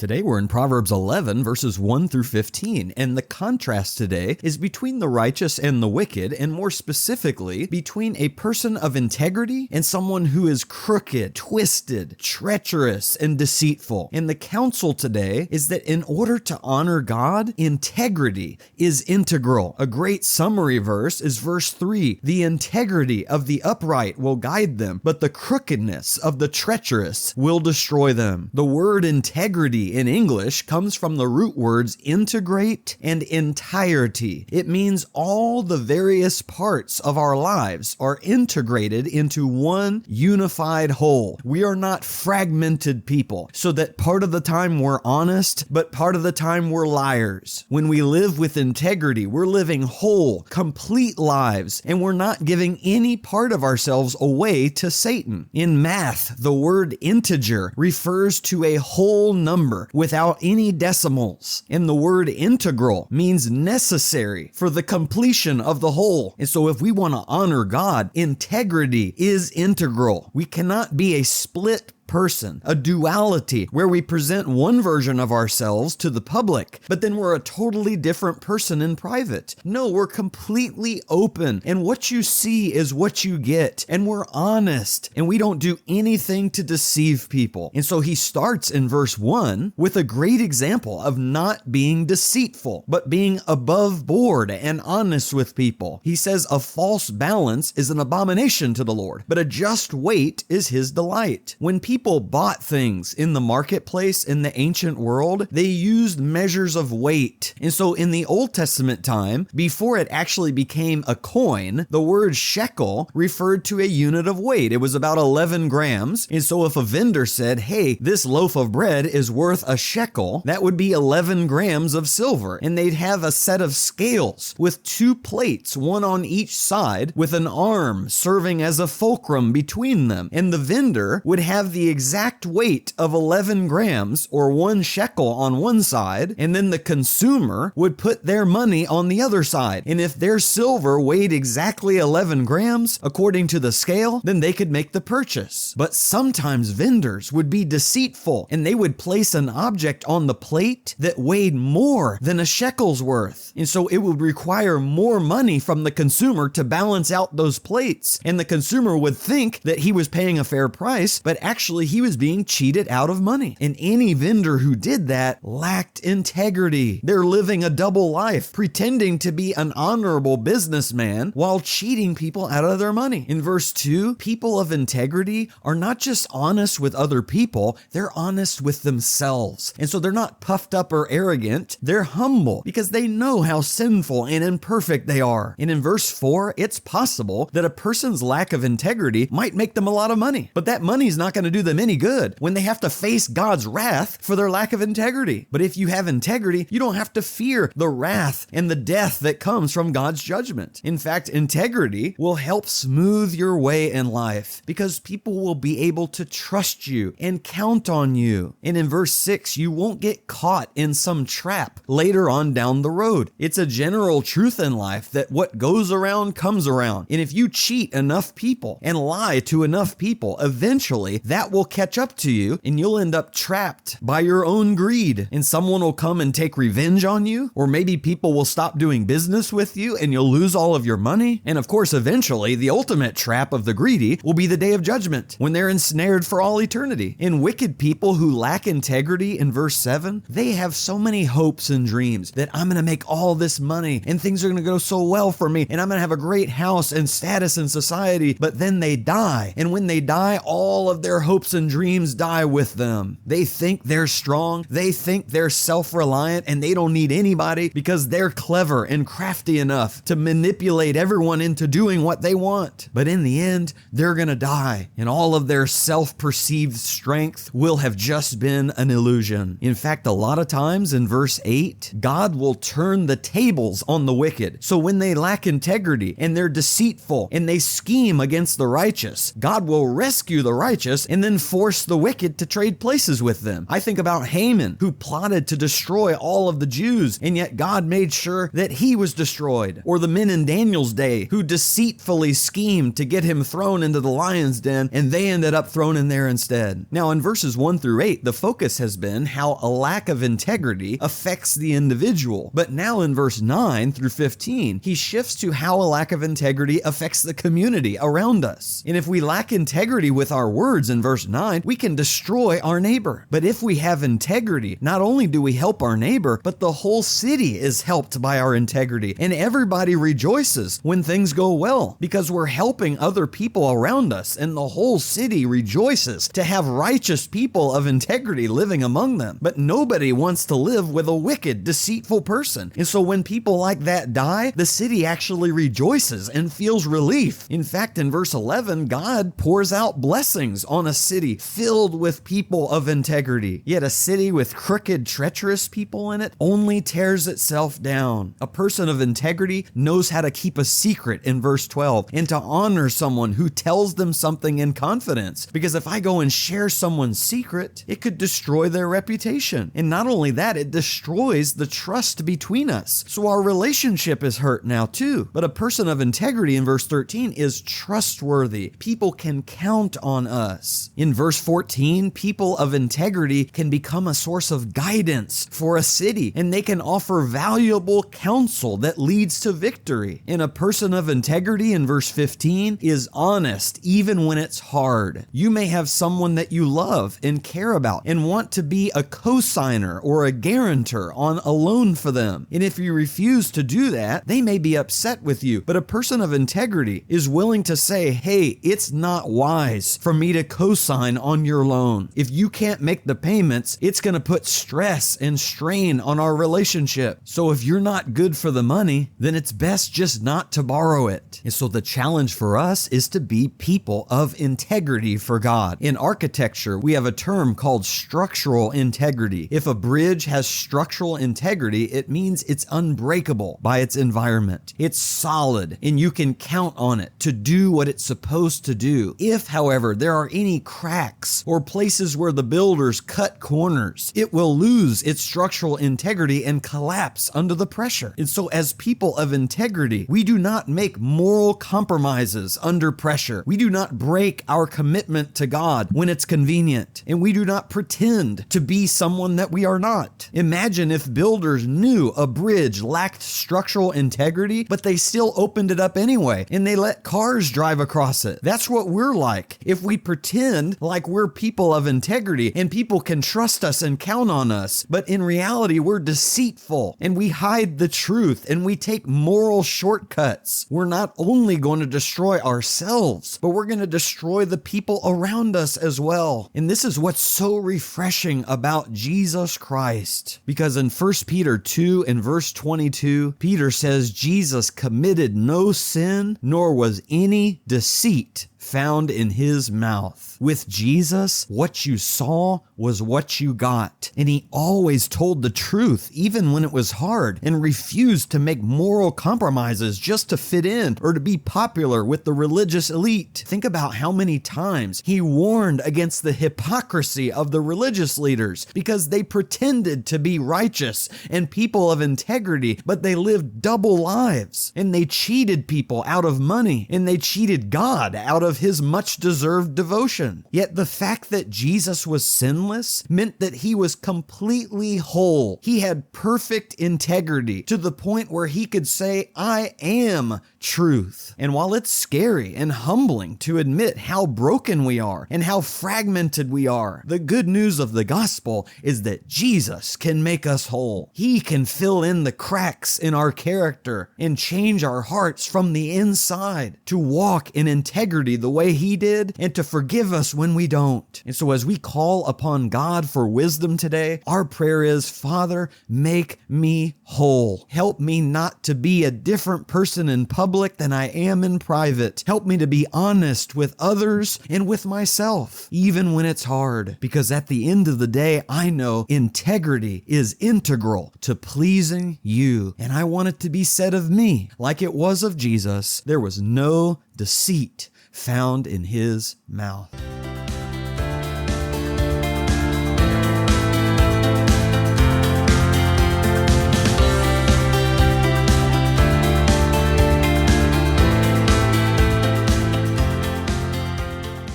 Today we're in Proverbs 11 verses 1 through 15, and the contrast today is between the righteous and the wicked, and more specifically, between a person of integrity and someone who is crooked, twisted, treacherous, and deceitful. And the counsel today is that in order to honor God, integrity is integral. A great summary verse is verse 3. The integrity of the upright will guide them, but the crookedness of the treacherous will destroy them. The word integrity in English comes from the root words integrate and entirety. It means all the various parts of our lives are integrated into one unified whole. We are not fragmented people, so that part of the time we're honest, but part of the time we're liars. When we live with integrity, we're living whole, complete lives, and we're not giving any part of ourselves away to Satan. In math, the word integer refers to a whole number without any decimals, and the word integral means necessary for the completion of the whole. And so if we want to honor God, integrity is integral. We cannot be a split person, a duality where we present one version of ourselves to the public, but then we're a totally different person in private. No, we're completely open, and what you see is what you get, and we're honest, and we don't do anything to deceive people. And so he starts in verse 1 with a great example of not being deceitful, but being above board and honest with people. He says a false balance is an abomination to the Lord, but a just weight is his delight. When people bought things in the marketplace in the ancient world, they used measures of weight. And so in the Old Testament time, before it actually became a coin, the word shekel referred to a unit of weight. It was about 11 grams. And so if a vendor said, hey, this loaf of bread is worth a shekel, that would be 11 grams of silver. And they'd have a set of scales with two plates, one on each side, with an arm serving as a fulcrum between them. And the vendor would have the exact weight of 11 grams or 1 shekel on one side, and then the consumer would put their money on the other side. And if their silver weighed exactly 11 grams, according to the scale, then they could make the purchase. But sometimes vendors would be deceitful, and they would place an object on the plate that weighed more than a shekel's worth. And so it would require more money from the consumer to balance out those plates. And the consumer would think that he was paying a fair price, but actually he was being cheated out of money. And any vendor who did that lacked integrity. They're living a double life, pretending to be an honorable businessman while cheating people out of their money. In verse 2, people of integrity are not just honest with other people, they're honest with themselves. And so they're not puffed up or arrogant, they're humble because they know how sinful and imperfect they are. And in verse 4, it's possible that a person's lack of integrity might make them a lot of money, but that money's not going to do them any good when they have to face God's wrath for their lack of integrity. But if you have integrity, you don't have to fear the wrath and the death that comes from God's judgment. In fact, integrity will help smooth your way in life because people will be able to trust you and count on you. And in verse 6, you won't get caught in some trap later on down the road. It's a general truth in life that what goes around comes around. And if you cheat enough people and lie to enough people, eventually that will catch up to you and you'll end up trapped by your own greed, and someone will come and take revenge on you, or maybe people will stop doing business with you and you'll lose all of your money. And of course, eventually the ultimate trap of the greedy will be the day of judgment when they're ensnared for all eternity. And wicked people who lack integrity in verse 7, they have so many hopes and dreams that I'm going to make all this money and things are going to go so well for me and I'm going to have a great house and status in society, but then they die. And when they die, all of their hopes and dreams die with them. They think they're strong, they think they're self-reliant, and they don't need anybody because they're clever and crafty enough to manipulate everyone into doing what they want. But in the end, they're gonna die, and all of their self-perceived strength will have just been an illusion. In fact, a lot of times in verse 8, God will turn the tables on the wicked. So when they lack integrity and they're deceitful and they scheme against the righteous, God will rescue the righteous and then even forced the wicked to trade places with them. I think about Haman, who plotted to destroy all of the Jews, and yet God made sure that he was destroyed. Or the men in Daniel's day, who deceitfully schemed to get him thrown into the lion's den, and they ended up thrown in there instead. Now, in verses 1 through 8, the focus has been how a lack of integrity affects the individual. But now in verse 9 through 15, he shifts to how a lack of integrity affects the community around us. And if we lack integrity with our words in verse 9, we can destroy our neighbor. But if we have integrity, not only do we help our neighbor, but the whole city is helped by our integrity. And everybody rejoices when things go well because we're helping other people around us, and the whole city rejoices to have righteous people of integrity living among them. But nobody wants to live with a wicked, deceitful person. And so when people like that die, the city actually rejoices and feels relief. In fact, in verse 11, God pours out blessings on a city filled with people of integrity. Yet a city with crooked, treacherous people in it only tears itself down. A person of integrity knows how to keep a secret in verse 12 and to honor someone who tells them something in confidence. Because if I go and share someone's secret, it could destroy their reputation. And not only that, it destroys the trust between us. So our relationship is hurt now too. But a person of integrity in verse 13 is trustworthy. People can count on us. In verse 14, people of integrity can become a source of guidance for a city, and they can offer valuable counsel that leads to victory. And a person of integrity in verse 15 is honest even when it's hard. You may have someone that you love and care about and want to be a co-signer or a guarantor on a loan for them. And if you refuse to do that, they may be upset with you. But a person of integrity is willing to say, hey, it's not wise for me to co-sign on your loan. If you can't make the payments, it's going to put stress and strain on our relationship. So if you're not good for the money, then it's best just not to borrow it. And so the challenge for us is to be people of integrity for God. In architecture, we have a term called structural integrity. If a bridge has structural integrity, it means it's unbreakable by its environment. It's solid, and you can count on it to do what it's supposed to do. If, however, there are any cracks or places where the builders cut corners, it will lose its structural integrity and collapse under the pressure. And so as people of integrity, we do not make moral compromises under pressure. We do not break our commitment to God when it's convenient, and we do not pretend to be someone that we are not. Imagine if builders knew a bridge lacked structural integrity, but they still opened it up anyway, and they let cars drive across it. That's what we're like. If we pretend like we're people of integrity and people can trust us and count on us, but in reality, we're deceitful and we hide the truth and we take moral shortcuts, we're not only going to destroy ourselves, but we're going to destroy the people around us as well. And this is what's so refreshing about Jesus Christ, because in 1 Peter 2 and verse 22, Peter says Jesus committed no sin, nor was any deceit found in his mouth. With Jesus, what you saw was what you got. And he always told the truth, even when it was hard, and refused to make moral compromises just to fit in or to be popular with the religious elite. Think about how many times he warned against the hypocrisy of the religious leaders because they pretended to be righteous and people of integrity, but they lived double lives, and they cheated people out of money, and they cheated God out of his much-deserved devotion. Yet the fact that Jesus was sinless meant that he was completely whole. He had perfect integrity to the point where he could say, I am truth. And while it's scary and humbling to admit how broken we are and how fragmented we are, the good news of the gospel is that Jesus can make us whole. He can fill in the cracks in our character and change our hearts from the inside to walk in integrity the way he did and to forgive us when we don't. And so as we call upon God for wisdom today, our prayer is, Father, make me whole. Help me not to be a different person in public than I am in private. Help me to be honest with others and with myself, even when it's hard. Because at the end of the day, I know integrity is integral to pleasing you. And I want it to be said of me, like it was of Jesus, there was no deceit found in his mouth.